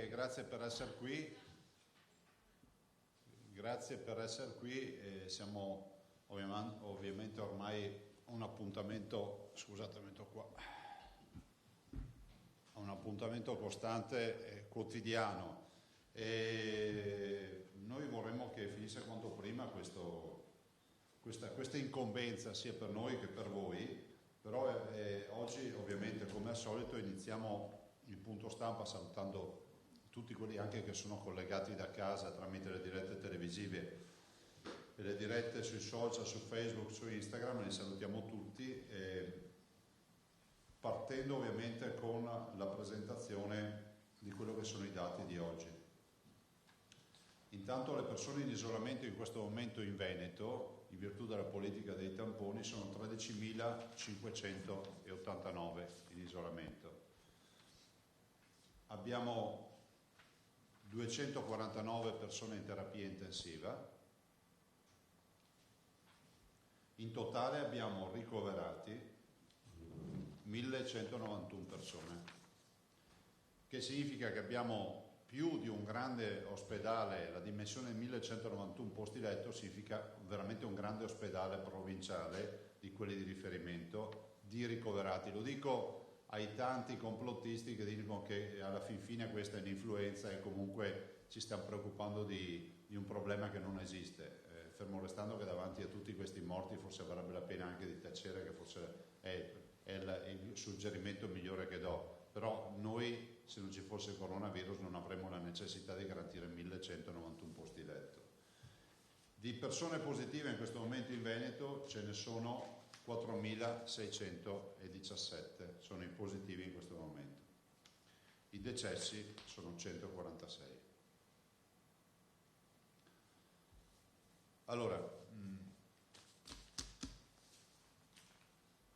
grazie per essere qui. Grazie per essere qui. Siamo ovviamente ormai a un appuntamento, scusate, metto qua, a un appuntamento costante, quotidiano. E noi vorremmo che finisse quanto prima questa incombenza sia per noi che per voi, però oggi ovviamente come al solito iniziamo il punto stampa salutando tutti quelli anche che sono collegati da casa tramite le dirette televisive e le dirette sui social, su Facebook, su Instagram. Li salutiamo tutti, partendo ovviamente con la presentazione di quello che sono i dati di oggi. Intanto le persone in isolamento in questo momento in Veneto, in virtù della politica dei tamponi, sono 13.589 in isolamento. Abbiamo 249 persone in terapia intensiva. In totale abbiamo ricoverati 1.191 persone, che significa che abbiamo più di un grande ospedale. La dimensione di 1.191 posti letto significa veramente un grande ospedale provinciale di quelli di riferimento di ricoverati. Lo dico ai tanti complottisti che dicono che alla fin fine questa è un'influenza e comunque ci stiamo preoccupando di un problema che non esiste, fermo restando che davanti a tutti questi morti forse varrebbe la pena anche di tacere, che forse è il suggerimento migliore che do. Però noi, se non ci fosse il coronavirus, non avremmo la necessità di garantire 1.191 posti letto. Di persone positive in questo momento in Veneto ce ne sono 4.617, sono i positivi in questo momento. I decessi sono 146. Allora,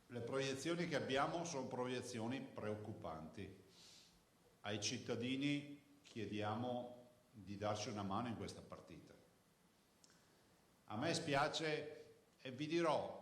le proiezioni che abbiamo sono proiezioni preoccupanti. Ai cittadini chiediamo di darci una mano in questa partita. A me spiace e vi dirò,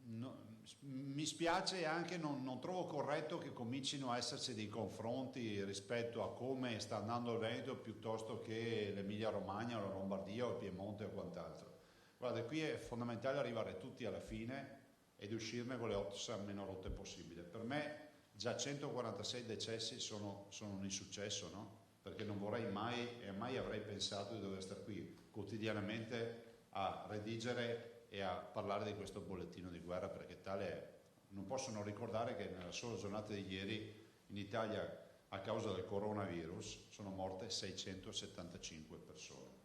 mi spiace e anche non trovo corretto che comincino a esserci dei confronti rispetto a come sta andando il Veneto piuttosto che l'Emilia Romagna o la Lombardia o il Piemonte o quant'altro. Guarda, qui è fondamentale arrivare tutti alla fine ed uscirne con le ossa meno rotte possibile. Per me già 146 decessi sono un insuccesso, no? Perché non vorrei mai e mai avrei pensato di dover stare qui quotidianamente a redigere e a parlare di questo bollettino di guerra, perché tale è. Non posso non ricordare che nella sola giornata di ieri in Italia a causa del coronavirus sono morte 675 persone.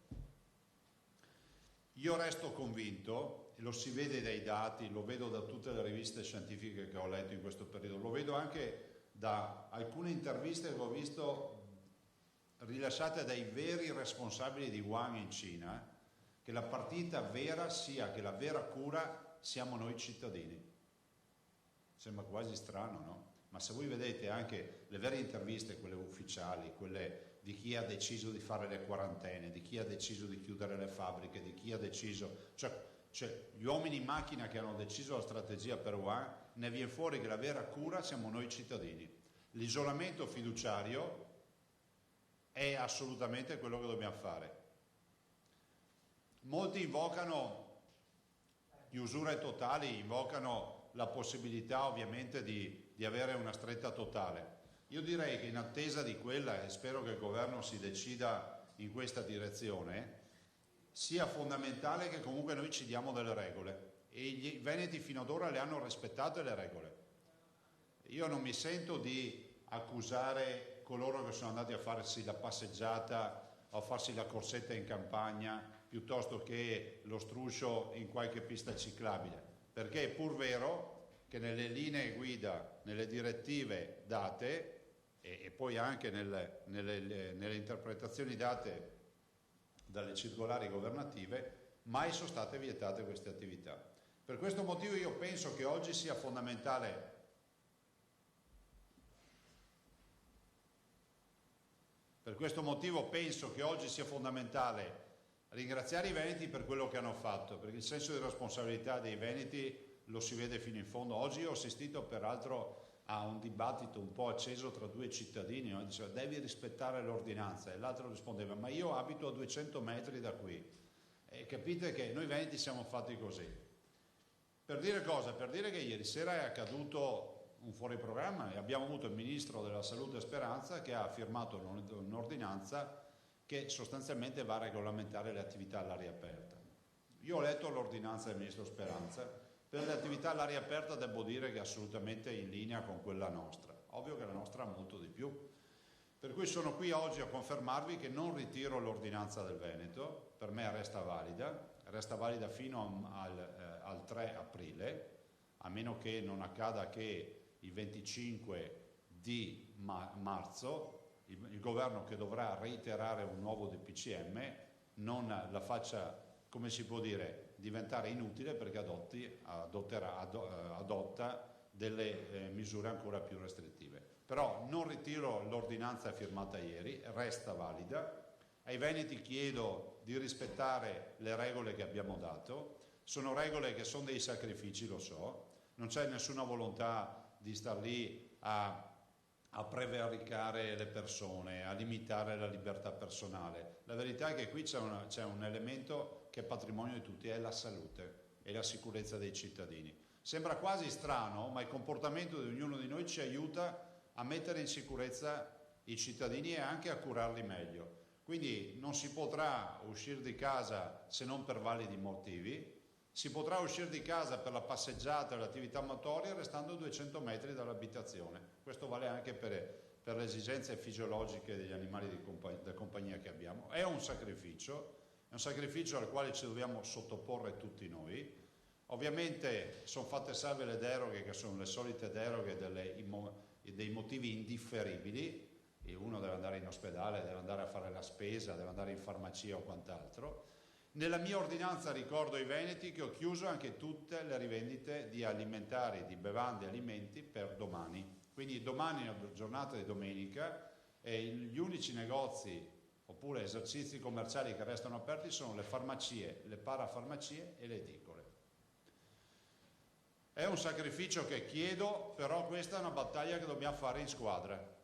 Io resto convinto, e lo si vede dai dati, lo vedo da tutte le riviste scientifiche che ho letto in questo periodo, lo vedo anche da alcune interviste che ho visto rilasciate dai veri responsabili di Wuhan in Cina, che la partita vera sia che la vera cura siamo noi cittadini. Sembra quasi strano, no? Ma se voi vedete anche le vere interviste, quelle ufficiali, quelle di chi ha deciso di fare le quarantene, di chi ha deciso di chiudere le fabbriche, di chi ha deciso, cioè gli uomini in macchina che hanno deciso la strategia per Wuhan, ne viene fuori che la vera cura siamo noi cittadini. L'isolamento fiduciario è assolutamente quello che dobbiamo fare. Molti invocano chiusure totali, invocano la possibilità ovviamente di avere una stretta totale. Io direi che in attesa di quella, e spero che il governo si decida in questa direzione, sia fondamentale che comunque noi ci diamo delle regole, e i veneti fino ad ora le hanno rispettate le regole. Io non mi sento di accusare coloro che sono andati a farsi la passeggiata o a farsi la corsetta in campagna piuttosto che lo struscio in qualche pista ciclabile, perché è pur vero che nelle linee guida, nelle direttive date e poi anche nelle interpretazioni date dalle circolari governative, mai sono state vietate queste attività. Per questo motivo io penso che oggi sia fondamentale ringraziare i veneti per quello che hanno fatto, perché il senso di responsabilità dei veneti lo si vede fino in fondo. Oggi ho assistito peraltro a un dibattito un po' acceso tra due cittadini, no? Diceva devi rispettare l'ordinanza, e l'altro rispondeva ma io abito a 200 metri da qui. E capite che noi veneti siamo fatti così. Per dire cosa? Per dire che ieri sera è accaduto un fuori programma e abbiamo avuto il ministro della Salute Speranza che ha firmato un'ordinanza che sostanzialmente va a regolamentare le attività all'aria aperta. Io ho letto l'ordinanza del ministro Speranza. Per le attività all'aria aperta devo dire che è assolutamente in linea con quella nostra. Ovvio che la nostra ha molto di più. Per cui sono qui oggi a confermarvi che non ritiro l'ordinanza del Veneto, per me resta valida fino al 3 aprile, a meno che non accada che il 25 di marzo il governo, che dovrà reiterare un nuovo DPCM, non la faccia, come si può dire, diventare inutile, perché adotta delle misure ancora più restrittive. Però non ritiro l'ordinanza firmata ieri, resta valida. Ai veneti chiedo di rispettare le regole che abbiamo dato, sono regole che sono dei sacrifici, lo so, non c'è nessuna volontà di star lì a prevaricare le persone, a limitare la libertà personale. La verità è che qui c'è un elemento che è patrimonio di tutti, è la salute e la sicurezza dei cittadini. Sembra quasi strano, ma il comportamento di ognuno di noi ci aiuta a mettere in sicurezza i cittadini e anche a curarli meglio. Quindi non si potrà uscire di casa se non per validi motivi, si potrà uscire di casa per la passeggiata e l'attività motoria restando a 200 metri dall'abitazione. Questo vale anche per le esigenze fisiologiche degli animali da compagnia che abbiamo. È un sacrificio al quale ci dobbiamo sottoporre tutti noi. Ovviamente sono fatte salve le deroghe, che sono le solite deroghe dei motivi indifferibili. Uno deve andare in ospedale, deve andare a fare la spesa, deve andare in farmacia o quant'altro. Nella mia ordinanza ricordo ai veneti che ho chiuso anche tutte le rivendite di alimentari, di bevande e alimenti per domani. Quindi domani è una giornata di domenica e gli unici negozi oppure esercizi commerciali che restano aperti sono le farmacie, le parafarmacie e le edicole. È un sacrificio che chiedo, però questa è una battaglia che dobbiamo fare in squadra.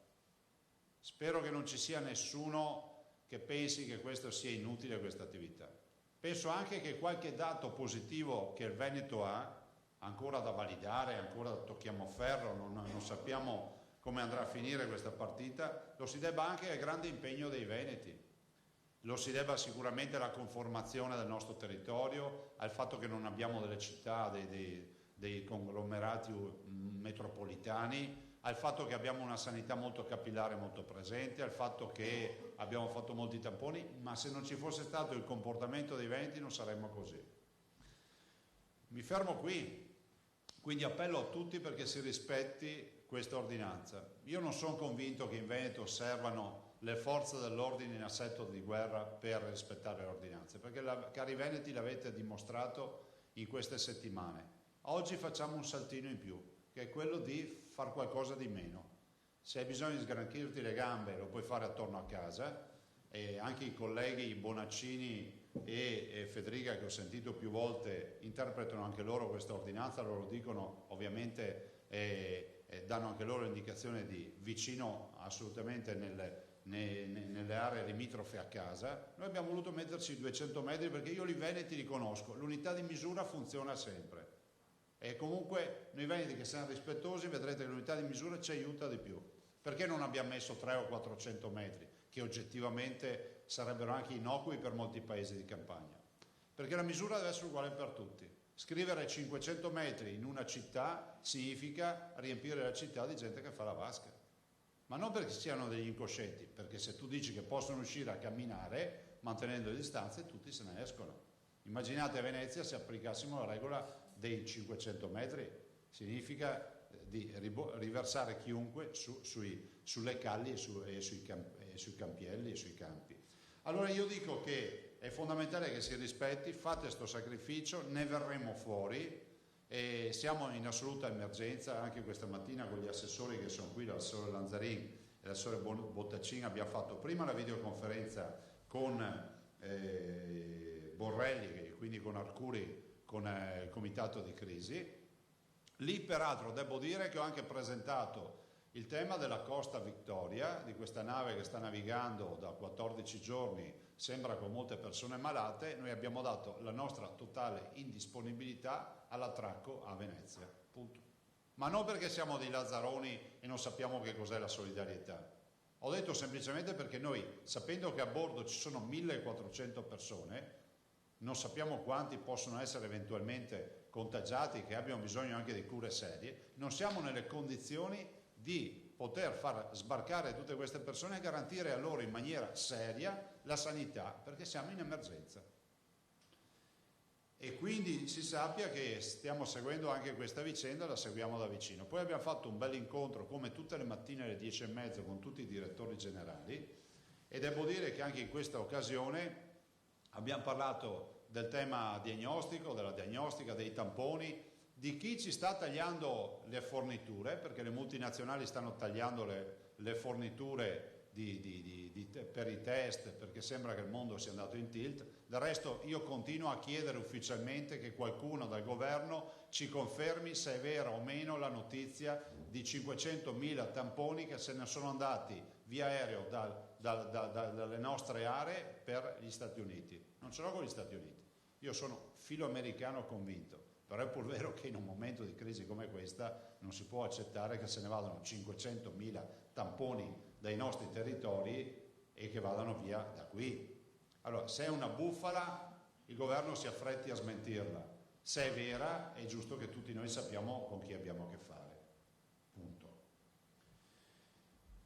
Spero che non ci sia nessuno che pensi che questo sia inutile, questa attività. Penso anche che qualche dato positivo che il Veneto ha, ancora da validare, ancora tocchiamo ferro, non sappiamo come andrà a finire questa partita, lo si debba anche al grande impegno dei veneti, lo si debba sicuramente alla conformazione del nostro territorio, al fatto che non abbiamo delle città, dei conglomerati metropolitani, al fatto che abbiamo una sanità molto capillare, molto presente, al fatto che abbiamo fatto molti tamponi, ma se non ci fosse stato il comportamento dei veneti non saremmo così. Mi fermo qui, quindi appello a tutti perché si rispetti questa ordinanza. Io non sono convinto che in Veneto servano le forze dell'ordine in assetto di guerra per rispettare le ordinanze, perché cari veneti l'avete dimostrato in queste settimane. Oggi facciamo un saltino in più, che è quello di far qualcosa di meno. Se hai bisogno di sgranchirti le gambe lo puoi fare attorno a casa, e anche i colleghi Bonaccini e Federica, che ho sentito più volte, interpretano anche loro questa ordinanza, loro dicono ovviamente, danno anche loro l'indicazione di vicino assolutamente nelle aree limitrofe a casa. Noi abbiamo voluto metterci 200 metri perché io li veneti li conosco, l'unità di misura funziona sempre. E comunque noi veneti che siamo rispettosi vedrete che l'unità di misura ci aiuta di più. Perché non abbiamo messo 300 o 400 metri, che oggettivamente sarebbero anche innocui per molti paesi di campagna? Perché la misura deve essere uguale per tutti. Scrivere 500 metri in una città significa riempire la città di gente che fa la vasca. Ma non perché siano degli incoscienti, perché se tu dici che possono uscire a camminare mantenendo le distanze, tutti se ne escono. Immaginate a Venezia se applicassimo la regola dei 500 metri, significa di riversare chiunque sulle calli e sui campielli e sui campi. Allora io dico che è fondamentale che si rispetti, fate questo sacrificio, ne verremo fuori e siamo in assoluta emergenza. Anche questa mattina con gli assessori che sono qui, l'assessore Lanzarin e l'assessore Bottaccin, abbiamo fatto prima la videoconferenza con Borrelli, quindi con Arcuri, con il comitato di crisi, Lì peraltro devo dire che ho anche presentato il tema della Costa Victoria, di questa nave che sta navigando da 14 giorni, sembra con molte persone malate. Noi abbiamo dato la nostra totale indisponibilità all'attracco a Venezia, punto. Ma non perché siamo dei lazzaroni e non sappiamo che cos'è la solidarietà. Ho detto semplicemente perché noi, sapendo che a bordo ci sono 1400 persone, non sappiamo quanti possono essere eventualmente contagiati, che abbiano bisogno anche di cure serie, non siamo nelle condizioni di poter far sbarcare tutte queste persone e garantire a loro in maniera seria la sanità, perché siamo in emergenza. E quindi si sappia che stiamo seguendo anche questa vicenda, la seguiamo da vicino. Poi abbiamo fatto un bel incontro, come tutte le mattine alle 10:30, con tutti i direttori generali, e devo dire che anche in questa occasione abbiamo parlato del tema diagnostico, della diagnostica, dei tamponi, di chi ci sta tagliando le forniture, perché le multinazionali stanno tagliando le forniture per i test, perché sembra che il mondo sia andato in tilt. Del resto io continuo a chiedere ufficialmente che qualcuno dal governo ci confermi se è vera o meno la notizia di 500.000 tamponi che se ne sono andati via aereo dalle nostre aree per gli Stati Uniti. Non ce l'ho con gli Stati Uniti, io sono filoamericano convinto, però è pur vero che in un momento di crisi come questa non si può accettare che se ne vadano 500.000 tamponi dai nostri territori e che vadano via da qui. Allora, se è una bufala, il governo si affretti a smentirla. Se è vera, è giusto che tutti noi sappiamo con chi abbiamo a che fare. Punto.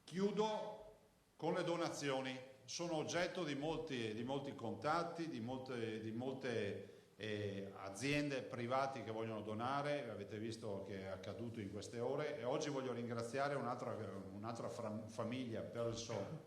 Chiudo con le donazioni. Sono oggetto di molti contatti, di molte aziende private che vogliono donare. Avete visto che è accaduto in queste ore, e oggi voglio ringraziare un'altra famiglia, persone,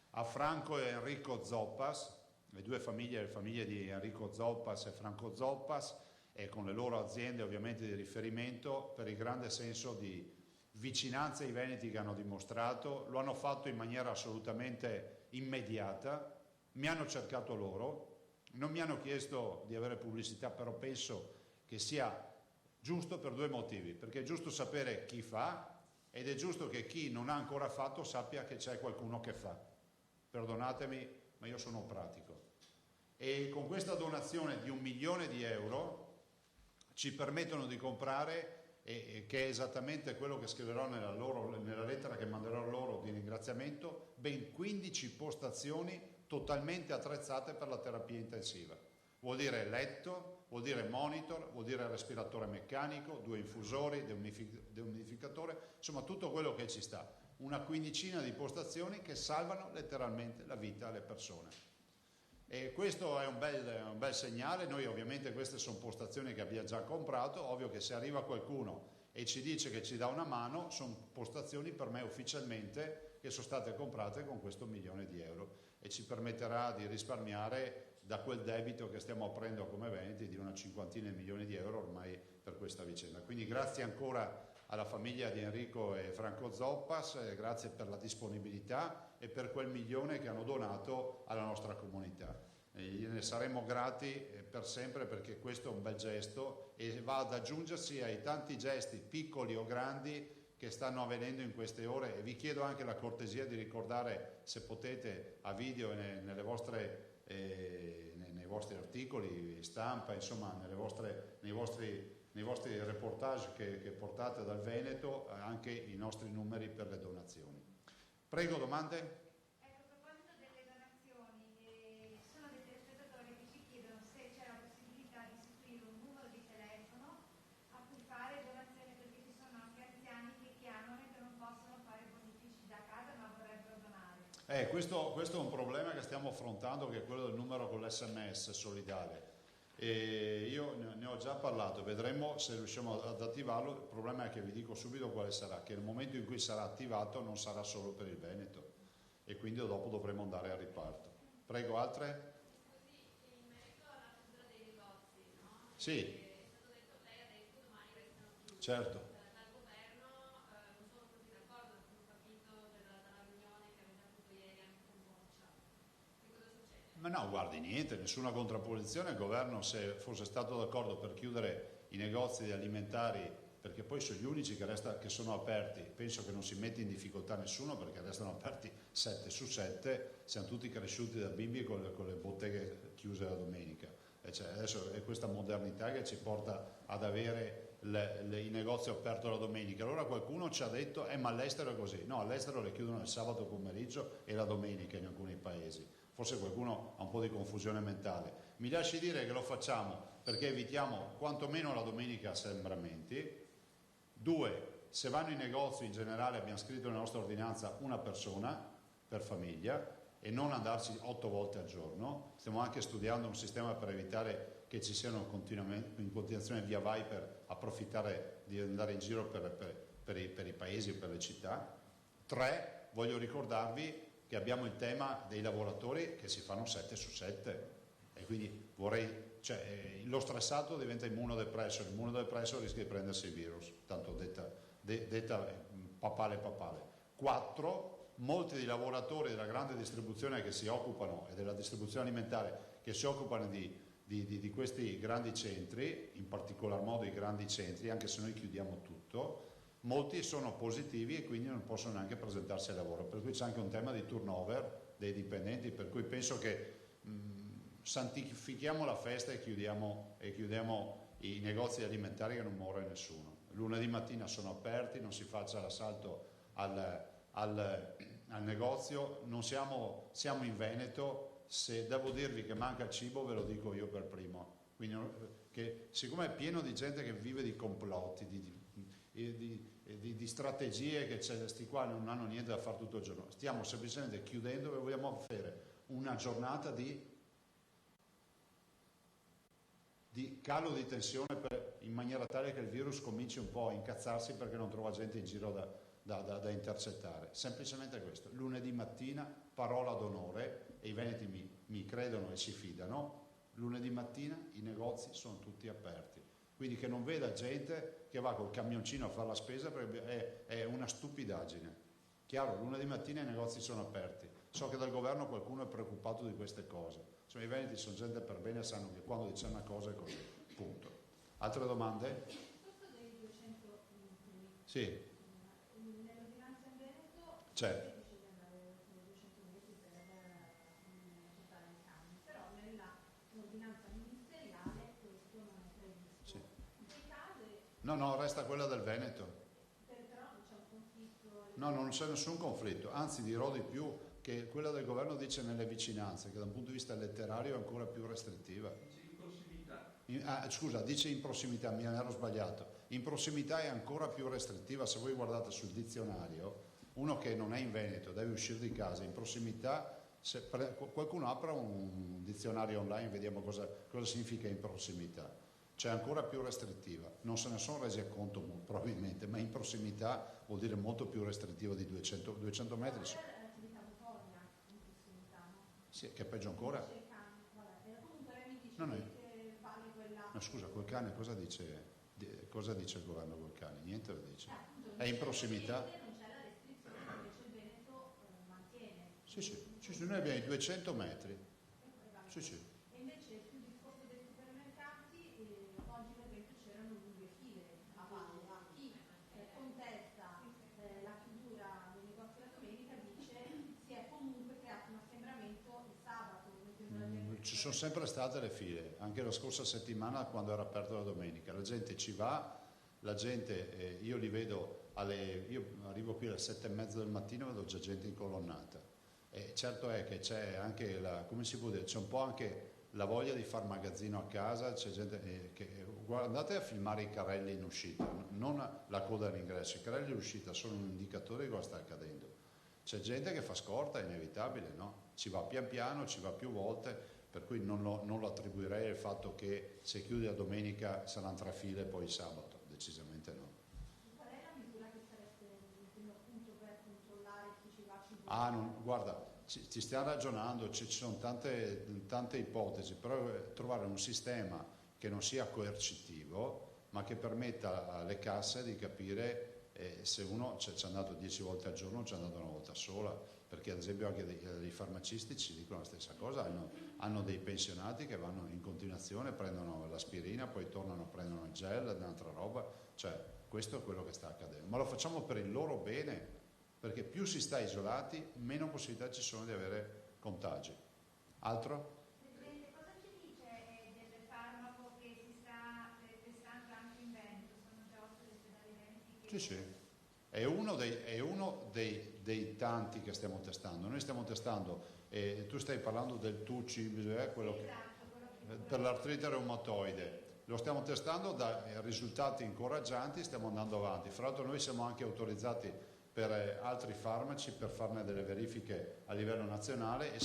a Franco e Enrico Zoppas, le due famiglie, le famiglie di Enrico Zoppas e Franco Zoppas, e con le loro aziende ovviamente di riferimento, per il grande senso di vicinanza ai veneti che hanno dimostrato. Lo hanno fatto in maniera assolutamente immediata, mi hanno cercato loro, non mi hanno chiesto di avere pubblicità, però penso che sia giusto per due motivi, perché è giusto sapere chi fa ed è giusto che chi non ha ancora fatto sappia che c'è qualcuno che fa. Perdonatemi, ma io sono pratico. E con questa donazione di 1 milione di euro ci permettono di comprare, che è esattamente quello che scriverò nella lettera che manderò loro di ringraziamento, ben 15 postazioni totalmente attrezzate per la terapia intensiva. Vuol dire letto, vuol dire monitor, vuol dire respiratore meccanico, 2 infusori, deumidificatore, insomma tutto quello che ci sta. Una quindicina di postazioni che salvano letteralmente la vita alle persone. E questo è un bel segnale. Noi ovviamente queste sono postazioni che abbiamo già comprato, ovvio che se arriva qualcuno e ci dice che ci dà una mano, sono postazioni per me ufficialmente che sono state comprate con questo 1 milione di euro, e ci permetterà di risparmiare da quel debito che stiamo aprendo come Veneti di una 50 di milioni di euro ormai per questa vicenda. Quindi grazie ancora alla famiglia di Enrico e Franco Zoppas, grazie per la disponibilità e per quel 1 milione che hanno donato alla nostra comunità. Ne saremo grati per sempre, perché questo è un bel gesto e va ad aggiungersi ai tanti gesti piccoli o grandi che stanno avvenendo in queste ore. E vi chiedo anche la cortesia di ricordare, se potete, a video nei vostri articoli stampa, insomma nei vostri reportage che portate dal Veneto, anche i nostri numeri per le donazioni. Prego, domande? Ecco, a proposito delle donazioni, sono dei telespettatori che ci chiedono se c'è la possibilità di istituire un numero di telefono a cui fare donazioni, perché ci sono anche anziani che chiamano e che non possono fare bonifici da casa ma vorrebbero donare. Questo è un problema che stiamo affrontando, che è quello del numero con l'SMS solidale. E io ne ho già parlato, vedremo se riusciamo ad attivarlo. Il problema è che vi dico subito quale sarà, che nel momento in cui sarà attivato non sarà solo per il Veneto, e quindi dopo dovremo andare al riparto. Prego, altre? Scusi, in merito alla chiusura dei negozi, no? Sì. È stato detto, lei ha detto domani restano chiusi. Certo. Dal governo non sono tutti d'accordo, come ho capito dalla riunione che avete avuto ieri anche con Boccia. Che cosa succede? Ma no, guardi, niente, nessuna contrapposizione. Il governo, se fosse stato d'accordo per chiudere i negozi alimentari perché poi sono gli unici che sono aperti. Penso che non si mette in difficoltà nessuno, perché restano aperti 7 su 7, siamo tutti cresciuti da bimbi con le botteghe chiuse la domenica. E cioè, adesso è questa modernità che ci porta ad avere i negozi aperti la domenica. Allora qualcuno ci ha detto ma all'estero è così. No, all'estero le chiudono il sabato pomeriggio e la domenica in alcuni paesi. Forse qualcuno ha un po' di confusione mentale. Mi lasci dire che lo facciamo perché evitiamo quantomeno la domenica assembramenti. 2, se vanno in negozio in generale, abbiamo scritto nella nostra ordinanza una persona per famiglia e non andarci 8 volte al giorno. Stiamo anche studiando un sistema per evitare che ci siano in continuazione via vai per approfittare di andare in giro per i paesi o per le città. 3, voglio ricordarvi che abbiamo il tema dei lavoratori che si fanno 7 su 7 e quindi lo stressato diventa immunodepresso, l'immunodepresso rischia di prendersi il virus, tanto detta papale. 4, molti dei lavoratori della grande distribuzione che si occupano e della distribuzione alimentare che si occupano di questi grandi centri, in particolar modo i grandi centri, anche se noi chiudiamo tutto, molti sono positivi e quindi non possono neanche presentarsi al lavoro, per cui c'è anche un tema di turnover dei dipendenti, per cui penso che santifichiamo la festa e chiudiamo i negozi alimentari che non muore nessuno. Lunedì mattina sono aperti, non si faccia l'assalto al negozio, siamo in Veneto. Se devo dirvi che manca cibo ve lo dico io per primo, quindi che siccome è pieno di gente che vive di complotti, di strategie, che sti qua non hanno niente da fare tutto il giorno, stiamo semplicemente chiudendo e vogliamo offrire una giornata di calo di tensione in maniera tale che il virus cominci un po' a incazzarsi perché non trova gente in giro da intercettare. Semplicemente questo. Lunedì mattina, parola d'onore, e i veneti mi credono e si fidano, lunedì mattina i negozi sono tutti aperti. Quindi che non veda gente che va col camioncino a fare la spesa perché è una stupidaggine. Chiaro, lunedì mattina i negozi sono aperti. So che dal governo qualcuno è preoccupato di queste cose. Insomma, i veneti sono gente per bene e sanno che quando dice una cosa è così. Punto. Altre domande? Il discorso dei 200 metri. Sì. Nell'ordinanza in Veneto C'è. si dice di andare sui 200 metri per portare il camion, però nell'ordinanza ministeriale questo non è previsto. Sì. In che case? No, resta quella del Veneto. Però non c'è un conflitto. No, non c'è nessun conflitto, anzi dirò di più che quella del governo dice nelle vicinanze, che da un punto di vista letterario è ancora più restrittiva. Dice in prossimità. Scusa, dice in prossimità, mi ero sbagliato. In prossimità è ancora più restrittiva, se voi guardate sul dizionario, uno che non è in Veneto deve uscire di casa, in prossimità, qualcuno apra un dizionario online, vediamo cosa significa in prossimità. C'è ancora più restrittiva, non se ne sono resi conto probabilmente, ma in prossimità vuol dire molto più restrittiva di 200 metri. Attività motoria in prossimità, no? Sì, che è peggio ancora. C'è il cane, vabbè. Comunque lei mi dice No, no. che vale quella. Ma scusa, col cane cosa dice il governo col cane? Niente lo dice. Appunto, È in prossimità? non c'è la restrizione, invece il Veneto mantiene. Sì, noi abbiamo i 200 metri. Sì. E invece sul discorso dei supermercati, oggi per esempio c'erano lunghe file a valle. Chi contesta la chiusura dei negozi la domenica dice si è comunque creato un assembramento il sabato. Ci sono sempre state le file, anche la scorsa settimana quando era aperto la domenica. La gente ci va, io li vedo, io arrivo qui alle 7:30 del mattino e vedo già gente incolonnata. E certo è che c'è anche come si può dire, c'è un po' anche la voglia di far magazzino a casa, c'è gente andate a filmare i carrelli in uscita, non la coda all'ingresso, i carrelli in uscita sono un indicatore di cosa sta accadendo. C'è gente che fa scorta, è inevitabile, no? Ci va pian piano, ci va più volte, per cui non lo attribuirei al fatto che se chiudi la domenica saranno 3 file poi il sabato, decisamente no. Qual è la misura che sareste mettendo appunto per controllare chi ci va? Guarda, ci stiamo ragionando, ci sono tante ipotesi, però trovare un sistema che non sia coercitivo, ma che permetta alle casse di capire se uno ci è andato 10 volte al giorno o ci è andato una volta sola, perché ad esempio anche i farmacisti ci dicono la stessa cosa, hanno dei pensionati che vanno in continuazione, prendono l'aspirina, poi tornano, prendono il gel, un'altra roba, cioè questo è quello che sta accadendo, ma lo facciamo per il loro bene, perché più si sta isolati, meno possibilità ci sono di avere contagi. Altro? Presidente, cosa ci dice del farmaco che si sta testando anche in Veneto? Sono già 8 gli ospedali veneti che... Sì, sì. È uno dei tanti che stiamo testando. Noi stiamo testando, tu stai parlando del TUCI, quello che, Esatto, quello che... per l'artrite reumatoide. Lo stiamo testando, da risultati incoraggianti, stiamo andando avanti. Fra l'altro noi siamo anche autorizzati per altri farmaci per farne delle verifiche a livello nazionale e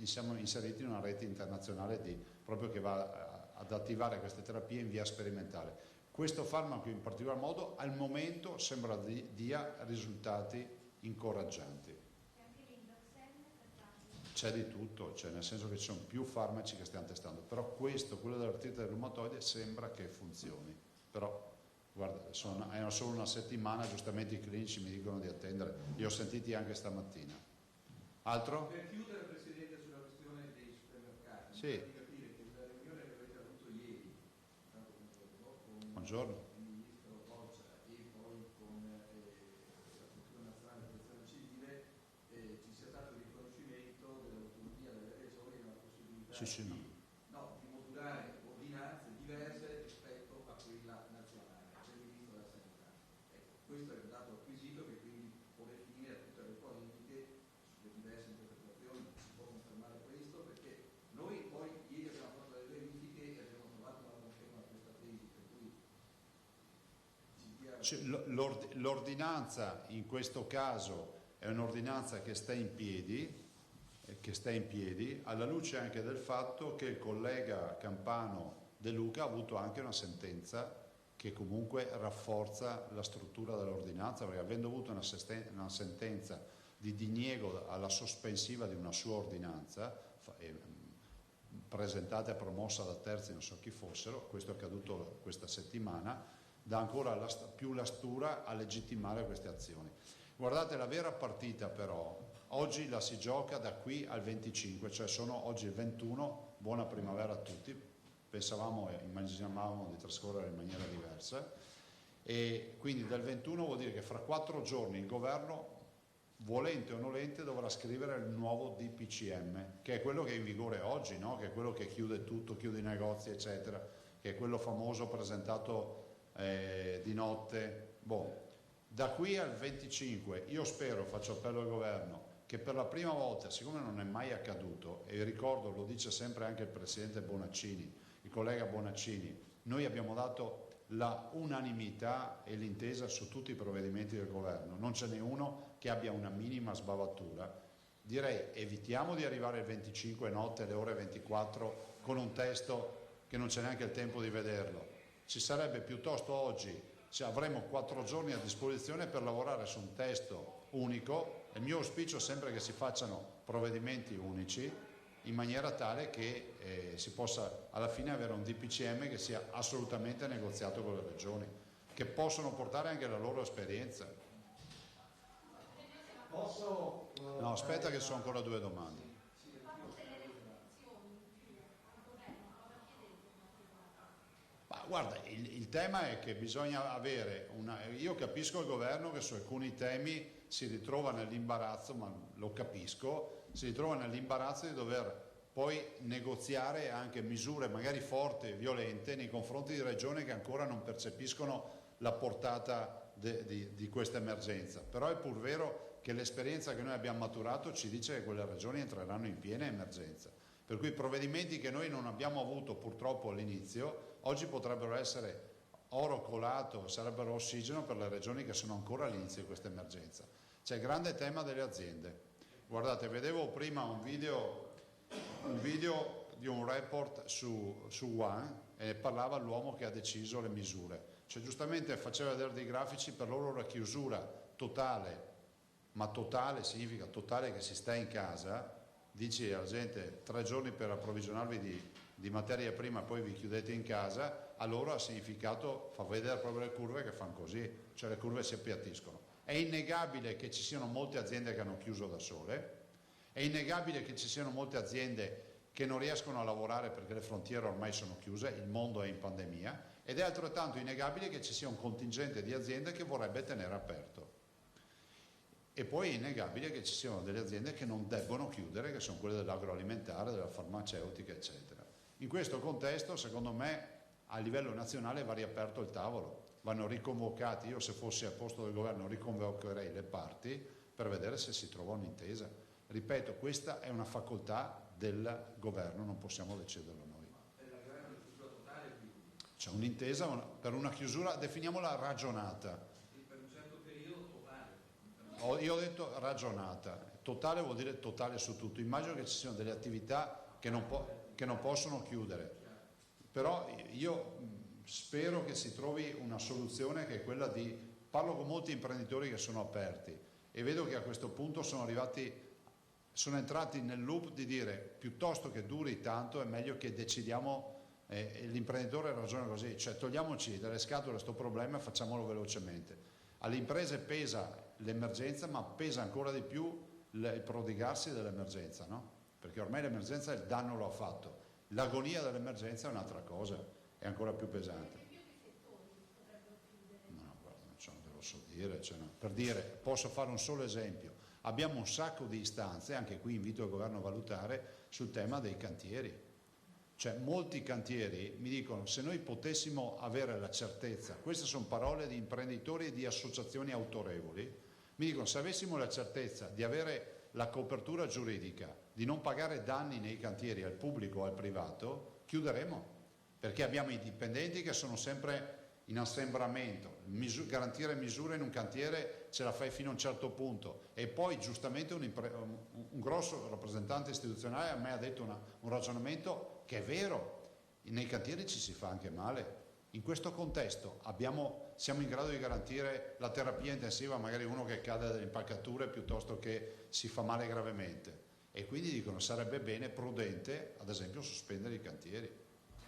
siamo inseriti in una rete internazionale proprio che va ad attivare queste terapie in via sperimentale. Questo farmaco in particolar modo al momento sembra dia risultati incoraggianti. C'è anche l'Indoxen per farmaci. C'è di tutto, cioè nel senso che ci sono più farmaci che stiamo testando, però quello dell'artrite reumatoide sembra che funzioni. Però guarda, è solo una settimana, giustamente i clinici mi dicono di attendere, li ho sentiti anche stamattina. Altro? Per chiudere, Presidente, sulla questione dei supermercati, Sì. mi pare di capire che la riunione che avete avuto ieri, tanto con Buongiorno. il Ministro Boccia e poi con la Struttura Nazionale di Protezione Civile, ci sia stato il riconoscimento dell'autonomia delle regioni e la possibilità Sì, no. di modulare ordinanze diverse rispetto a quella nazionale del Ministro della Sanità. Ecco, questo è un dato acquisito che quindi pone fine a tutte le polemiche sulle diverse interpretazioni. Si può confermare questo, perché noi poi ieri abbiamo fatto delle verifiche e abbiamo trovato una conferma a questa tesi, per cui ci dia... L'ordinanza in questo caso è un'ordinanza che sta in piedi, alla luce anche del fatto che il collega Campano De Luca ha avuto anche una sentenza che comunque rafforza la struttura dell'ordinanza, perché avendo avuto una sentenza di diniego alla sospensiva di una sua ordinanza presentata e promossa da terzi, non so chi fossero, questo è accaduto questa settimana, dà ancora più lastura a legittimare queste azioni. Guardate, la vera partita però oggi la si gioca da qui al 25, cioè sono oggi il 21, buona primavera a tutti, pensavamo e immaginavamo di trascorrere in maniera diversa, e quindi dal 21 vuol dire che fra 4 giorni il governo, volente o nolente, dovrà scrivere il nuovo DPCM, che è quello che è in vigore oggi, no? Che è quello che chiude tutto, chiude i negozi eccetera, che è quello famoso presentato di notte. Da qui al 25 io spero, faccio appello al governo, che per la prima volta, siccome non è mai accaduto, e ricordo, lo dice sempre anche il presidente Bonaccini, il collega Bonaccini, noi abbiamo dato la unanimità e l'intesa su tutti i provvedimenti del governo, non ce n'è uno che abbia una minima sbavatura. Direi evitiamo di arrivare il 25 notte alle ore 24 con un testo che non c'è neanche il tempo di vederlo. Ci sarebbe piuttosto oggi, avremo 4 giorni a disposizione per lavorare su un testo unico. Il mio auspicio è sempre che si facciano provvedimenti unici in maniera tale che si possa alla fine avere un DPCM che sia assolutamente negoziato con le regioni, che possono portare anche la loro esperienza. Posso... No, aspetta che sono ancora 2 domande. Ma guarda, il tema è che bisogna avere io capisco il governo che su alcuni temi si ritrova nell'imbarazzo, ma lo capisco, si ritrova nell'imbarazzo di dover poi negoziare anche misure magari forti e violente nei confronti di regioni che ancora non percepiscono la portata di questa emergenza. Però è pur vero che l'esperienza che noi abbiamo maturato ci dice che quelle regioni entreranno in piena emergenza. Per cui i provvedimenti che noi non abbiamo avuto purtroppo all'inizio, oggi potrebbero essere oro colato, sarebbero ossigeno per le regioni che sono ancora all'inizio di questa emergenza. C'è il grande tema delle aziende. Guardate, vedevo prima un video di un report su One e parlava l'uomo che ha deciso le misure. Cioè giustamente faceva vedere dei grafici, per loro la chiusura totale, ma totale significa totale che si sta in casa, dici alla gente 3 giorni per approvvigionarvi di materia prima, poi vi chiudete in casa, allora ha significato, fa vedere proprio le curve che fanno così, cioè le curve si appiattiscono. È innegabile che ci siano molte aziende che hanno chiuso da sole, è innegabile che ci siano molte aziende che non riescono a lavorare perché le frontiere ormai sono chiuse, il mondo è in pandemia, ed è altrettanto innegabile che ci sia un contingente di aziende che vorrebbe tenere aperto. E poi è innegabile che ci siano delle aziende che non debbono chiudere, che sono quelle dell'agroalimentare, della farmaceutica, eccetera. In questo contesto, secondo me, a livello nazionale va riaperto il tavolo, vanno riconvocati. Io, se fossi al posto del governo, riconvocherei le parti per vedere se si trova un'intesa. Ripeto, questa è una facoltà del governo, non possiamo deciderlo noi. Per arrivare a una chiusura totale, quindi, C'è un'intesa per una chiusura, definiamola ragionata. per un certo periodo totale. Io ho detto ragionata, totale vuol dire totale su tutto. Immagino che ci siano delle attività che non possono chiudere, però io spero che si trovi una soluzione che è quella di, parlo con molti imprenditori che sono aperti e vedo che a questo punto sono entrati nel loop di dire piuttosto che duri tanto è meglio che decidiamo, l'imprenditore ragiona così, cioè togliamoci dalle scatole questo problema e facciamolo velocemente. Alle imprese pesa l'emergenza, ma pesa ancora di più il prodigarsi dell'emergenza, no? Perché ormai l'emergenza il danno lo ha fatto, l'agonia dell'emergenza è un'altra cosa, è ancora più pesante. No, guarda, non te lo so dire, per dire, posso fare un solo esempio. Abbiamo un sacco di istanze, anche qui invito il governo a valutare, sul tema dei cantieri. Cioè molti cantieri mi dicono, se noi potessimo avere la certezza, queste sono parole di imprenditori e di associazioni autorevoli, mi dicono, se avessimo la certezza di avere la copertura giuridica, di non pagare danni nei cantieri al pubblico o al privato, chiuderemo, perché abbiamo i dipendenti che sono sempre in assembramento, garantire misure in un cantiere ce la fai fino a un certo punto, e poi giustamente un grosso rappresentante istituzionale a me ha detto un ragionamento che è vero, nei cantieri ci si fa anche male. In questo contesto siamo in grado di garantire la terapia intensiva, magari uno che cade dalle impalcature piuttosto che si fa male gravemente, e quindi dicono sarebbe bene, prudente, ad esempio sospendere i cantieri.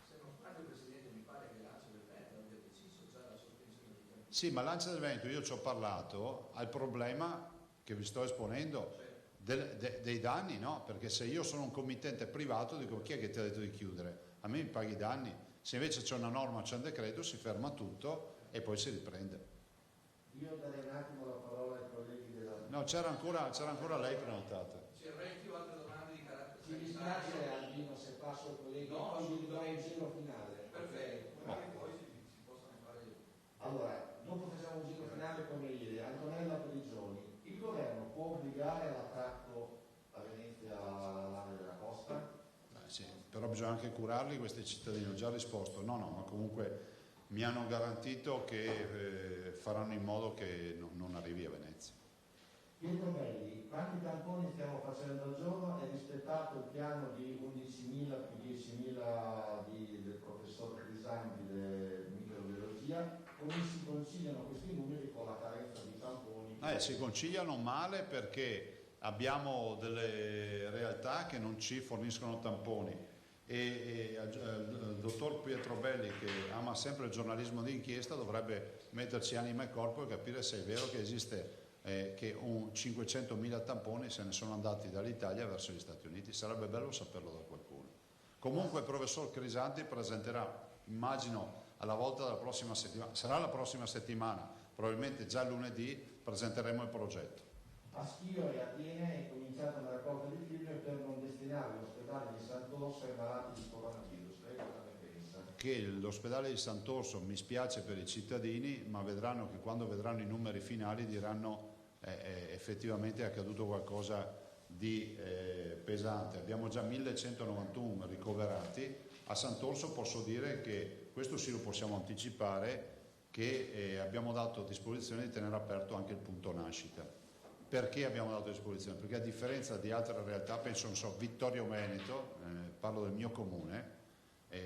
Se non sbaglio, Presidente, mi pare che l'Ancia del Veneto abbia deciso già la sospensione dei cantieri. Sì, ma l'Ancia del Veneto, io ci ho parlato, al problema che vi sto esponendo dei danni, no? Perché se io sono un committente privato dico, chi è che ti ha detto di chiudere? A me mi paghi i danni. Se invece c'è una norma, c'è un decreto, si ferma tutto e poi si riprende. Io darei un attimo la parola ai colleghi della... No, c'era ancora lei prenotata. Ci avrei più altre domande di carattere Mi dispiace Albino se passo ai colleghi, No, poi vi do un giro finale. Perfetto, magari poi si possono fare. Allora, dopo facciamo un giro finale come ieri. Antonella Prigioni, il governo può obbligare all'attacco a Venezia all'area della costa? Sì, però bisogna anche curarli questi cittadini, ho già risposto, no, ma comunque mi hanno garantito che faranno in modo che non arrivi a Venezia. Pietro Belli, quanti tamponi stiamo facendo al giorno? È rispettato il piano di 11.000 più 10.000 del professor Crisanti di microbiologia? Come si conciliano questi numeri con la carenza di tamponi? Si conciliano male perché abbiamo delle realtà che non ci forniscono tamponi e il dottor Pietro Belli, che ama sempre il giornalismo di inchiesta, dovrebbe metterci anima e corpo e capire se è vero che esiste che 500.000 tamponi se ne sono andati dall'Italia verso gli Stati Uniti. Sarebbe bello saperlo da qualcuno. Comunque il professor Crisanti presenterà, immagino alla volta della prossima settimana, sarà la prossima settimana, probabilmente già lunedì presenteremo il progetto. A Schio e Atene è cominciata una raccolta di firme per non destinare l'ospedale di Sant'Orso ai malati di coronavirus. Lei cosa ne pensa? Che l'ospedale di Sant'Orso, mi spiace per i cittadini, ma vedranno che quando vedranno i numeri finali diranno effettivamente è accaduto qualcosa di pesante. Abbiamo già 1191 ricoverati. A Sant'Orso posso dire che questo sì lo possiamo anticipare, che abbiamo dato a disposizione di tenere aperto anche il punto nascita. Perché abbiamo dato a disposizione? Perché a differenza di altre realtà, penso non so, Vittorio Veneto, parlo del mio comune,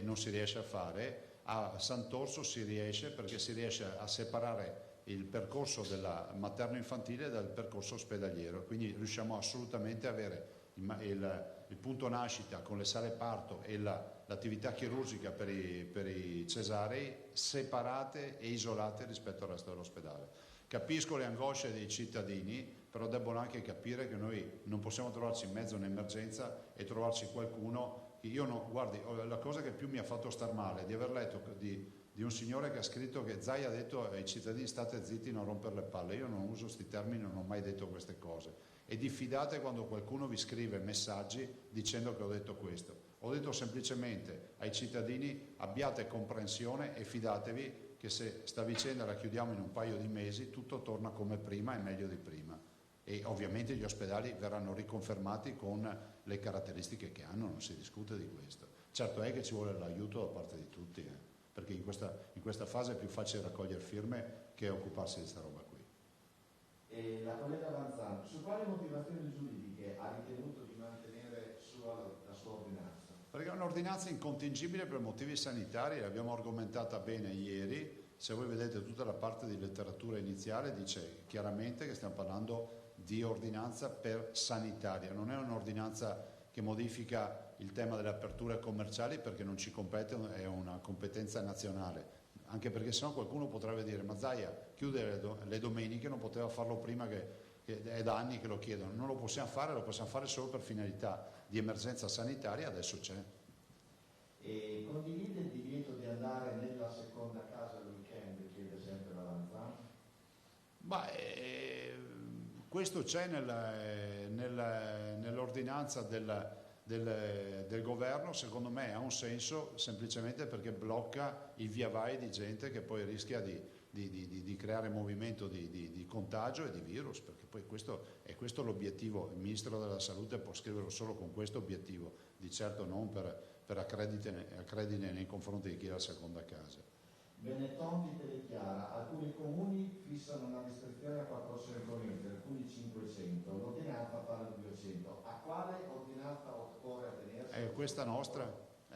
non si riesce a fare, a Sant'Orso si riesce perché si riesce a separare il percorso della materno-infantile dal percorso ospedaliero, quindi riusciamo assolutamente a avere il punto nascita con le sale parto e l'attività chirurgica per i cesarei separate e isolate rispetto al resto dell'ospedale. Capisco le angosce dei cittadini, però debbono anche capire che noi non possiamo trovarci in mezzo a un'emergenza e trovarci qualcuno Io no, guardi, la cosa che più mi ha fatto star male è di aver letto di un signore che ha scritto che Zaia ha detto ai cittadini state zitti, non rompere le palle. Io non uso questi termini, non ho mai detto queste cose. E diffidate quando qualcuno vi scrive messaggi dicendo che ho detto questo. Ho detto semplicemente ai cittadini abbiate comprensione e fidatevi che se sta vicenda la chiudiamo in un paio di mesi tutto torna come prima e meglio di prima. E ovviamente gli ospedali verranno riconfermati con le caratteristiche che hanno, non si discute di questo. Certo è che ci vuole l'aiuto da parte di tutti, perché in questa fase è più facile raccogliere firme che occuparsi di questa roba qui. E la collega Lanzano, su quali motivazioni giuridiche ha ritenuto di mantenere la sua ordinanza? Perché è un'ordinanza incontingibile per motivi sanitari, l'abbiamo argomentata bene ieri. Se voi vedete tutta la parte di letteratura iniziale dice chiaramente che stiamo parlando di ordinanza per sanitaria, non è un'ordinanza che modifica il tema delle aperture commerciali perché non ci compete, è una competenza nazionale, anche perché sennò qualcuno potrebbe dire ma Zaia chiude le domeniche, non poteva farlo prima, che è da anni che lo chiedono. Non lo possiamo fare solo per finalità di emergenza sanitaria, adesso c'è. E condivide il divieto di andare nella seconda casa al weekend, chiede sempre la Lanzano? Questo c'è nell'ordinanza del governo, secondo me ha un senso semplicemente perché blocca il via vai di gente che poi rischia di creare movimento di contagio e di virus, perché poi questo è l'obiettivo. Il Ministro della Salute può scriverlo solo con questo obiettivo, di certo non per accredine nei confronti di chi ha la seconda casa. Benetton ti dichiara, alcuni comuni fissano una restrizione a 400 metri, alcuni 500, l'ordinanza parla di 200. A quale ordinanza occorre attenersi? Questa è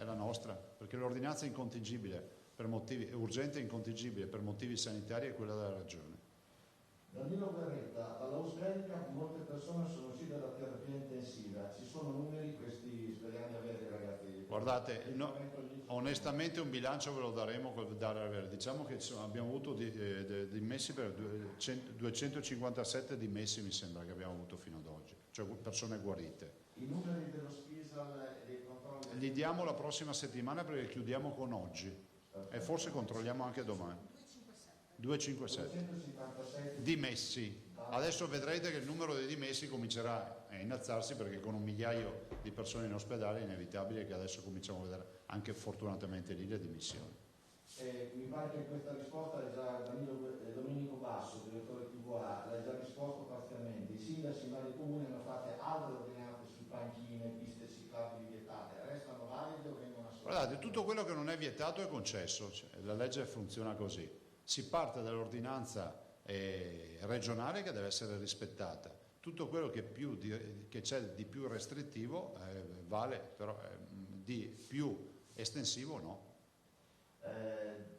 la nostra, perché l'ordinanza è incontingibile, è urgente e incontingibile per motivi sanitari, è quella della Regione. Danilo Berretta, dall'Australica molte persone sono uscite dalla terapia intensiva, ci sono numeri, questi speriamo di avere i ragazzi. Guardate, onestamente un bilancio ve lo daremo col dare avere. Diciamo che abbiamo avuto dimessi per 257 dimessi, mi sembra che abbiamo avuto fino ad oggi, cioè persone guarite. I numeri dello Spisal e dei controlli? Li diamo la prossima settimana perché chiudiamo con oggi e forse controlliamo anche domani. 257 dimessi. Adesso vedrete che il numero dei dimessi comincerà a innalzarsi perché con 1 migliaio di persone in ospedale è inevitabile che adesso cominciamo a vedere anche fortunatamente lì le dimissioni. Mi pare che in questa risposta è già Domenico Basso, direttore TVA, l'ha già risposto parzialmente. I sindaci in vari comuni hanno fatto altre ordinanze su panchine, piste ciclabili vietate, restano valide o vengono assolte? Guardate, tutto quello che non è vietato è concesso, cioè, la legge funziona così. Si parte dall'ordinanza regionale che deve essere rispettata. Tutto quello che c'è di più restrittivo vale, però di più estensivo no.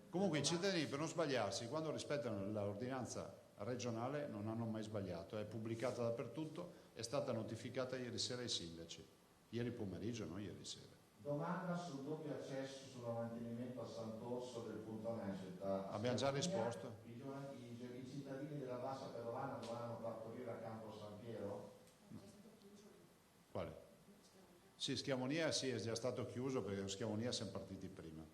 Comunque i cittadini, per non sbagliarsi, quando rispettano l'ordinanza regionale non hanno mai sbagliato, è pubblicata dappertutto, è stata notificata ieri sera ai sindaci, ieri pomeriggio, non ieri sera. Domanda sul doppio accesso sul mantenimento a Sant'Orso del punto nascita. Abbiamo già risposto. I cittadini della Bassa Padovana dovranno partorire a Campo San Piero? Quale? Sì, Schiavonia sì, è già stato chiuso perché Schiavonia siamo partiti prima.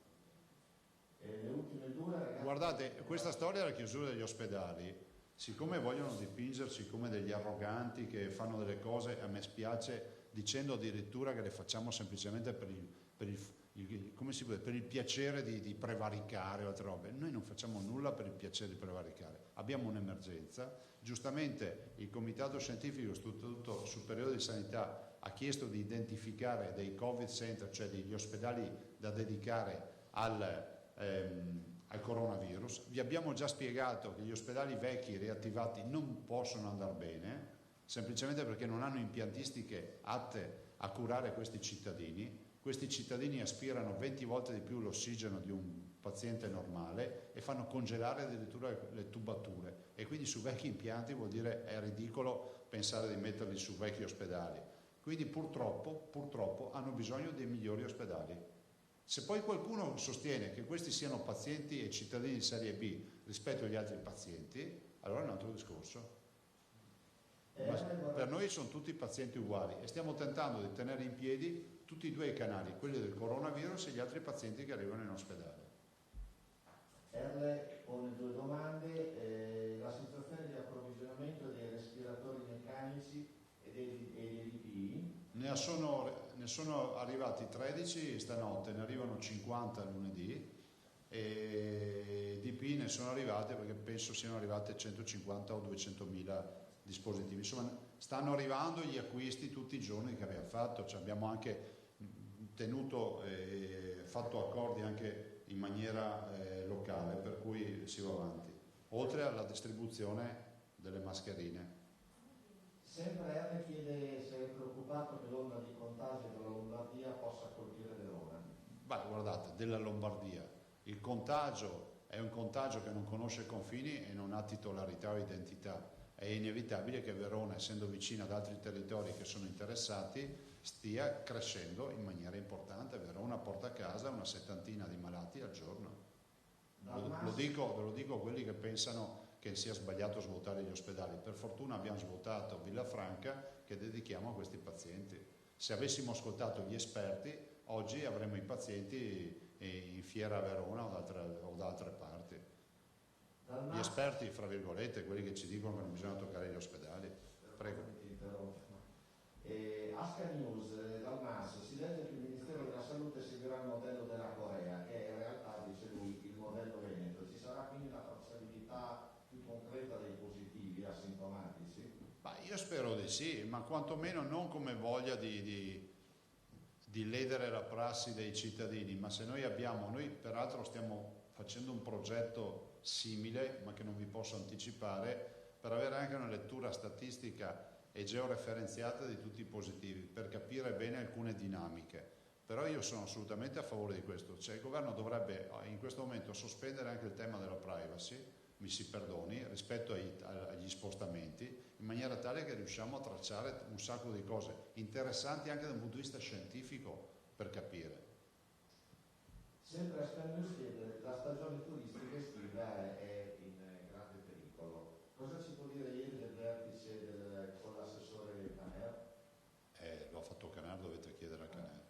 E le ultime due, ragazzi. Guardate, questa storia della chiusura degli ospedali, siccome vogliono dipingerci come degli arroganti che fanno delle cose, a me spiace, dicendo addirittura che le facciamo semplicemente per il piacere di prevaricare o altre robe. Noi non facciamo nulla per il piacere di prevaricare, abbiamo un'emergenza. Giustamente il Comitato Scientifico Istituto Superiore di Sanità ha chiesto di identificare dei Covid Center, cioè degli ospedali da dedicare al coronavirus. Vi abbiamo già spiegato che gli ospedali vecchi riattivati non possono andare bene, semplicemente perché non hanno impiantistiche atte a curare questi cittadini. Questi cittadini aspirano 20 volte di più l'ossigeno di un paziente normale e fanno congelare addirittura le tubature, e quindi su vecchi impianti vuol dire è ridicolo pensare di metterli su vecchi ospedali. Quindi purtroppo hanno bisogno dei migliori ospedali. Se poi qualcuno sostiene che questi siano pazienti e cittadini di serie B rispetto agli altri pazienti, allora è un altro discorso. Ma per noi sono tutti pazienti uguali e stiamo tentando di tenere in piedi tutti e due i canali, quelli del coronavirus e gli altri pazienti che arrivano in ospedale. Erle pone due domande. La situazione di approvvigionamento dei respiratori meccanici e dei DPI? Ne sono arrivati 13 stanotte, ne arrivano 50 lunedì e DP ne sono arrivate perché penso siano arrivate 150 o 200.000 dispositivi. Insomma, stanno arrivando gli acquisti tutti i giorni che abbiamo fatto, cioè, abbiamo anche tenuto e fatto accordi anche in maniera locale, per cui si va avanti, oltre alla distribuzione delle mascherine. Sempre Erle chiede se è preoccupato che l'onda di contagio della Lombardia possa colpire Verona. Beh, guardate, della Lombardia, il contagio è un contagio che non conosce confini e non ha titolarità o identità. È inevitabile che Verona, essendo vicina ad altri territori che sono interessati, stia crescendo in maniera importante. Verona porta a casa una 70 di malati al giorno. Ve lo dico a quelli che pensano che sia sbagliato svuotare gli ospedali. Per fortuna abbiamo svuotato Villafranca, che dedichiamo a questi pazienti. Se avessimo ascoltato gli esperti, oggi avremmo i pazienti in fiera a Verona o da altre parti. Gli esperti, fra virgolette, quelli che ci dicono che non bisogna toccare gli ospedali. Prego. Asca News dal MAS si legge che il Ministero della Salute seguirà il modello della Corea, che in realtà, dice lui, il modello Veneto. Ci sarà quindi la tracciabilità più concreta dei positivi asintomatici? Io spero di sì, ma quantomeno non come voglia di ledere la prassi dei cittadini, ma se noi peraltro stiamo facendo un progetto simile, ma che non vi posso anticipare, per avere anche una lettura statistica e georeferenziata di tutti i positivi, per capire bene alcune dinamiche. Però io sono assolutamente a favore di questo, cioè il governo dovrebbe in questo momento sospendere anche il tema della privacy, mi si perdoni, rispetto agli spostamenti, in maniera tale che riusciamo a tracciare un sacco di cose interessanti anche dal punto di vista scientifico per capire. Sempre a Scambio chiede, la stagione turistica estiva è in grande pericolo. Cosa ci può dire ieri del vertice con l'assessore Caner? L'ho fatto Caner, dovete chiedere a Caner.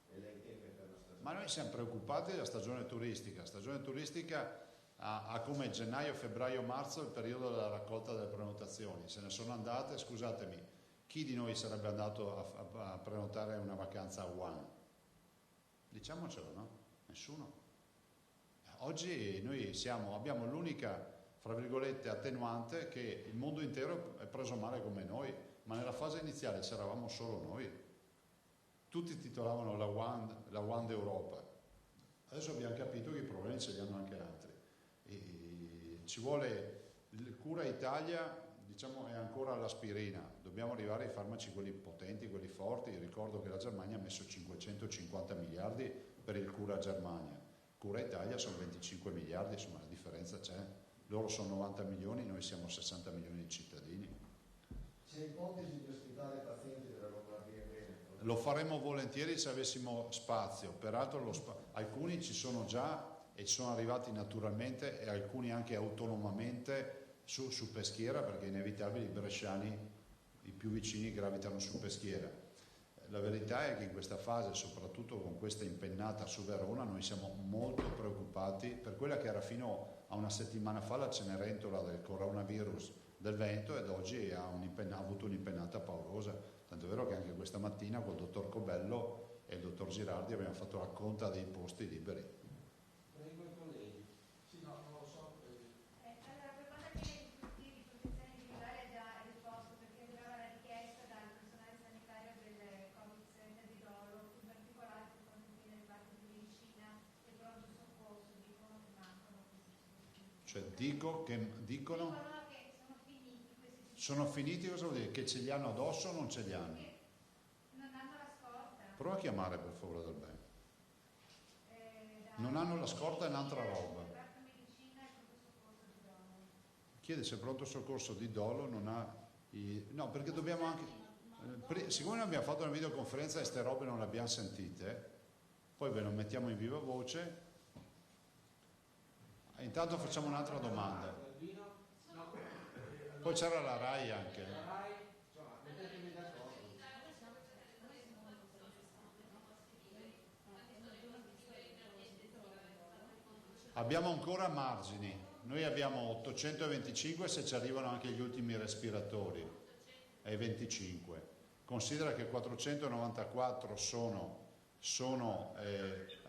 E lei teme per la stagione? Ma noi siamo preoccupati della stagione turistica. Stagione turistica ha come gennaio, febbraio, marzo il periodo della raccolta delle prenotazioni. Se ne sono andate, scusatemi, chi di noi sarebbe andato a prenotare una vacanza a Wuhan? Diciamocelo, no? Nessuno. Oggi noi abbiamo l'unica, fra virgolette, attenuante che il mondo intero è preso male come noi, ma nella fase iniziale c'eravamo solo noi. Tutti titolavano la Wuhan d'Europa. Adesso abbiamo capito che i problemi ce li hanno anche altri. Ci vuole Cura Italia, diciamo, è ancora all'aspirina, dobbiamo arrivare ai farmaci quelli potenti, quelli forti. Ricordo che la Germania ha messo 550 miliardi per il Cura Germania, Cura Italia sono 25 miliardi, insomma la differenza c'è, loro sono 90 milioni, noi siamo 60 milioni di cittadini. C'è ipotesi di ospitare pazienti della Lombardia e Veneto? Lo faremmo volentieri se avessimo spazio, peraltro alcuni ci sono già e sono arrivati naturalmente e alcuni anche autonomamente su Peschiera, perché è inevitabile, i bresciani, i più vicini, gravitano su Peschiera. La verità è che in questa fase, soprattutto con questa impennata su Verona, noi siamo molto preoccupati per quella che era fino a una settimana fa la Cenerentola del coronavirus del Veneto, ed oggi ha avuto un'impennata paurosa. Tanto è vero che anche questa mattina col dottor Cobello e il dottor Girardi abbiamo fatto la conta dei posti liberi. Prego i colleghi. Sì, no, non lo so. Allora, per quanto attiene ai dispositivi di protezione individuale ha già risposto, perché arrivava la richiesta dal personale sanitario del Covid Center di Dolo, in particolare per quanto attiene le parti di medicina e pronto soccorso, dicono che mancano questi dispositivi. Cioè dicono che sono finiti questi dispositivi. sono finiti, cosa vuol dire? Che ce li hanno addosso o non ce li hanno? Che non hanno la scorta. Prova a chiamare per favore dal bene. Non hanno la scorta, è un'altra roba. Chiede se il pronto soccorso di Dolo non ha no, perché dobbiamo anche siccome noi abbiamo fatto una videoconferenza e ste robe non le abbiamo sentite, poi ve lo mettiamo in viva voce. Intanto facciamo un'altra domanda. Poi c'era la RAI anche. Abbiamo ancora margini, noi abbiamo 825 se ci arrivano anche gli ultimi respiratori, ai 25. Considera che 494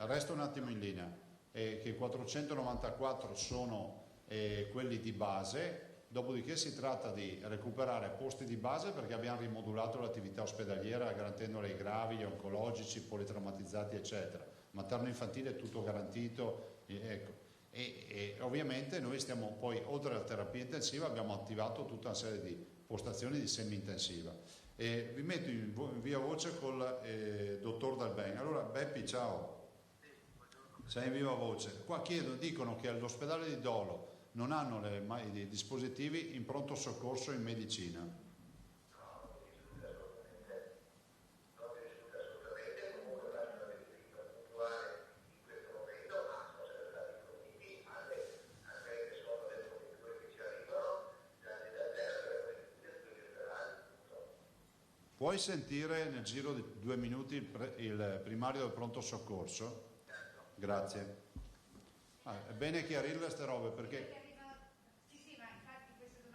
resta un attimo in linea, che 494 sono quelli di base, dopodiché si tratta di recuperare posti di base perché abbiamo rimodulato l'attività ospedaliera garantendole ai gravi, gli oncologici, i politraumatizzati eccetera. Materno infantile è tutto garantito, ecco. E ovviamente noi stiamo poi, oltre alla terapia intensiva, abbiamo attivato tutta una serie di postazioni di semi-intensiva. Vi metto in via voce col dottor Dalben. Allora Beppi, ciao. Sei in viva voce. Qua dicono che all'ospedale di Dolo non hanno i dispositivi in pronto soccorso in medicina. Puoi sentire nel giro di 2 minuti il primario del pronto soccorso? Grazie. È bene chiarire queste robe perché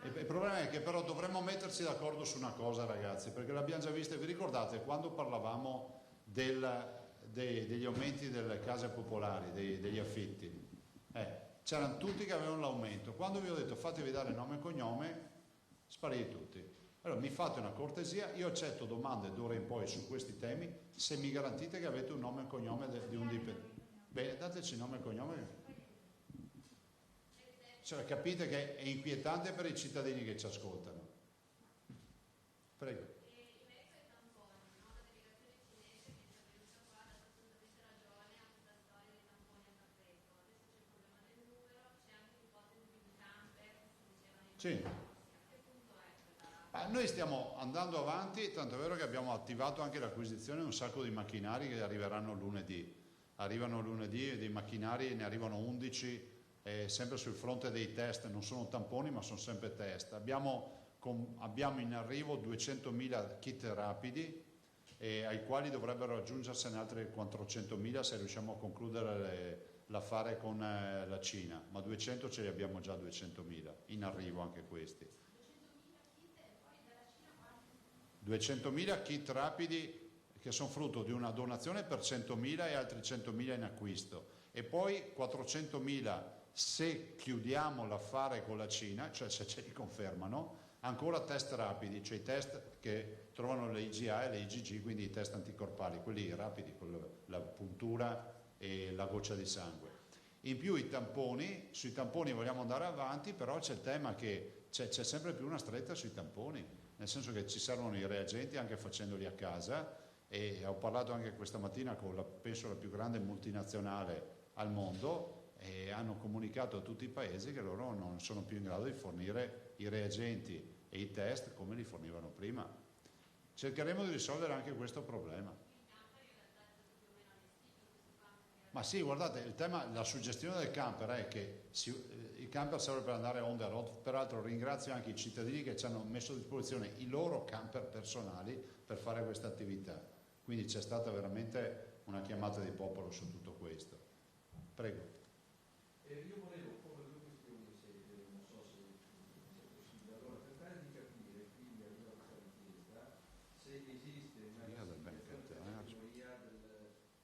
il problema è che però dovremmo metterci d'accordo su una cosa, ragazzi, perché l'abbiamo già vista. Vi ricordate quando parlavamo degli aumenti delle case popolari, degli affitti? C'erano tutti che avevano l'aumento. Quando vi ho detto fatevi dare nome e cognome, spariti tutti. Allora mi fate una cortesia, io accetto domande d'ora in poi su questi temi se mi garantite che avete un nome e cognome di un dipendente. Bene, dateci nome e cognome. Cioè, capite che è inquietante per i cittadini che ci ascoltano. Prego. In merito ai tamponi, no? La delegazione cinese che è intervenuta qua ha dato assolutamente ragione a questa storia dei tamponi a tappeto. Adesso c'è il problema del numero, c'è anche l'ipotesi di un camper, si diceva nei Sì. Noi stiamo andando avanti, tanto è vero che abbiamo attivato anche l'acquisizione di un sacco di macchinari che arriveranno lunedì. Arrivano lunedì e dei macchinari ne arrivano 11, sempre sul fronte dei test, non sono tamponi ma sono sempre test. Abbiamo in arrivo 200.000 kit rapidi ai quali dovrebbero aggiungersene altri 400.000 se riusciamo a concludere l'affare con la Cina, ma 200 ce li abbiamo già 200.000, in arrivo anche questi. 200.000 kit rapidi che sono frutto di una donazione per 100.000 e altri 100.000 in acquisto, e poi 400.000 se chiudiamo l'affare con la Cina, cioè se ce li confermano, ancora test rapidi, cioè i test che trovano le IgA e le IgG, quindi i test anticorpali, quelli rapidi con la puntura e la goccia di sangue. In più i tamponi, sui tamponi vogliamo andare avanti, però c'è il tema che c'è sempre più una stretta sui tamponi, nel senso che ci servono i reagenti anche facendoli a casa, e ho parlato anche questa mattina con penso la più grande multinazionale al mondo, e hanno comunicato a tutti i paesi che loro non sono più in grado di fornire i reagenti e i test come li fornivano prima. Cercheremo di risolvere anche questo problema. Ma sì, guardate, il tema, la suggestione del camper è che il camper serve per andare on the road. Peraltro ringrazio anche i cittadini che ci hanno messo a disposizione i loro camper personali per fare questa attività. Quindi c'è stata veramente una chiamata di popolo su tutto questo. Prego. Io volevo porre due questioni, non so se è possibile. Allora, cercare di capire, quindi arriva questa richiesta, se esiste una categoria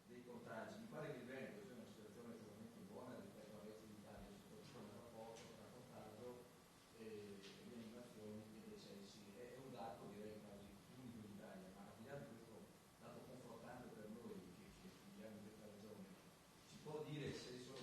dei contagi. Mi pare che il Veneto sia una situazione estremamente buona rispetto al resto d'Italia, soprattutto nel rapporto tra contagio e rianimazioni e decessi. È un dato, direi, quasi unico in Italia, ma al di là di questo dato confortante per noi che studiamo in questa regione, ci può dire se sono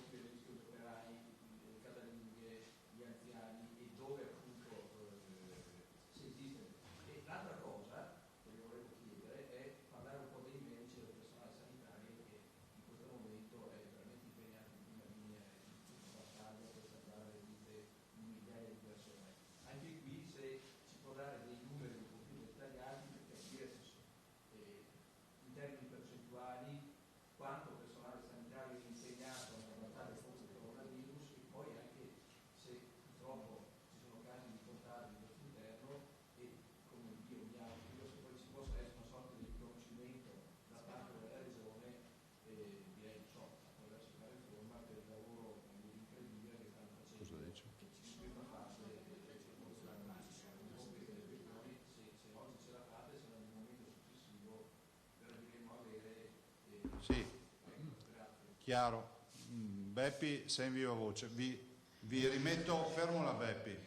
Chiaro. Beppi, sei in viva voce. Vi rimetto, fermo la Beppi.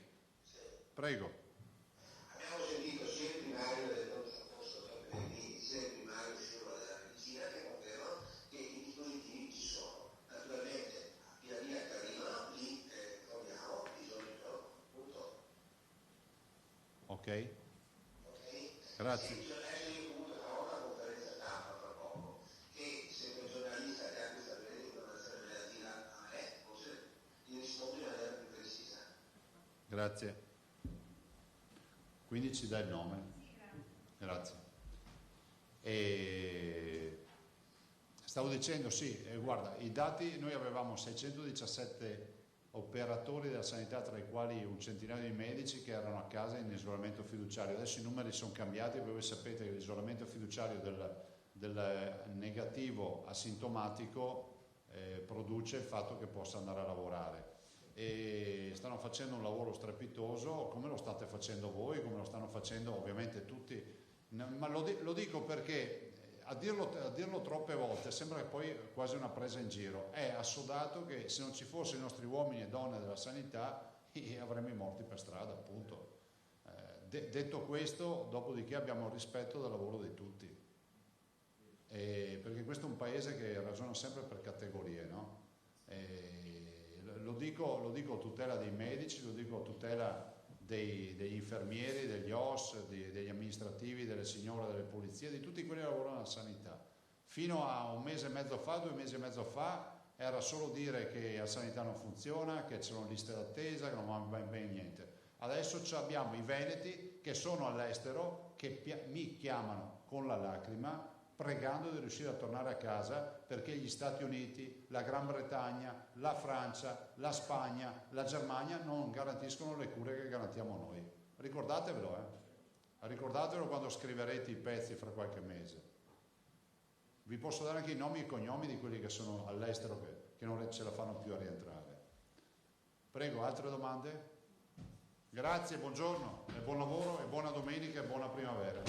Prego. Abbiamo sentito sia il primario del pronto soccorso Cappellini, sia il primario sciopero della medicina che confermano che i dispositivi ci sono. Naturalmente, via via che arrivano, li troviamo, bisogna, punto. Ok, Ok? grazie. Sì, adesso io comunque farò una conferenza stampa fra poco, che se quel giornalista che ha questa informazione relativa a me, forse gli rispondo in maniera più precisa. Grazie. Quindi ci dai il nome? Sì, grazie. Grazie. E stavo dicendo, sì, guarda, i dati, noi avevamo 617 operatori della sanità, tra i quali un centinaio di medici che erano a casa in isolamento fiduciario. Adesso i numeri sono cambiati, voi sapete che l'isolamento fiduciario del negativo asintomatico produce il fatto che possa andare a lavorare. E stanno facendo un lavoro strepitoso, come lo state facendo voi, come lo stanno facendo ovviamente tutti, ma lo dico perché a dirlo troppe volte sembra che poi quasi una presa in giro. È assodato che se non ci fossero i nostri uomini e donne della sanità avremmo i morti per strada, appunto. Detto questo, dopodiché abbiamo rispetto del lavoro di tutti, perché questo è un paese che ragiona sempre per categorie, no? Lo dico a tutela dei medici, lo dico a tutela degli infermieri, degli OS, degli amministrativi, delle signore delle pulizie, di tutti quelli che lavorano nella sanità. Fino a un mese e mezzo fa, 2 mesi e mezzo fa, era solo dire che la sanità non funziona, che c'erano liste d'attesa, che non va bene niente. Adesso abbiamo i veneti che sono all'estero, che mi chiamano con la lacrima, pregando di riuscire a tornare a casa perché gli Stati Uniti, la Gran Bretagna, la Francia, la Spagna, la Germania non garantiscono le cure che garantiamo noi. Ricordatevelo, ricordatevelo quando scriverete i pezzi fra qualche mese. Vi posso dare anche i nomi e i cognomi di quelli che sono all'estero che non ce la fanno più a rientrare. Prego, altre domande? Grazie, buongiorno, e buon lavoro, e buona domenica e buona primavera.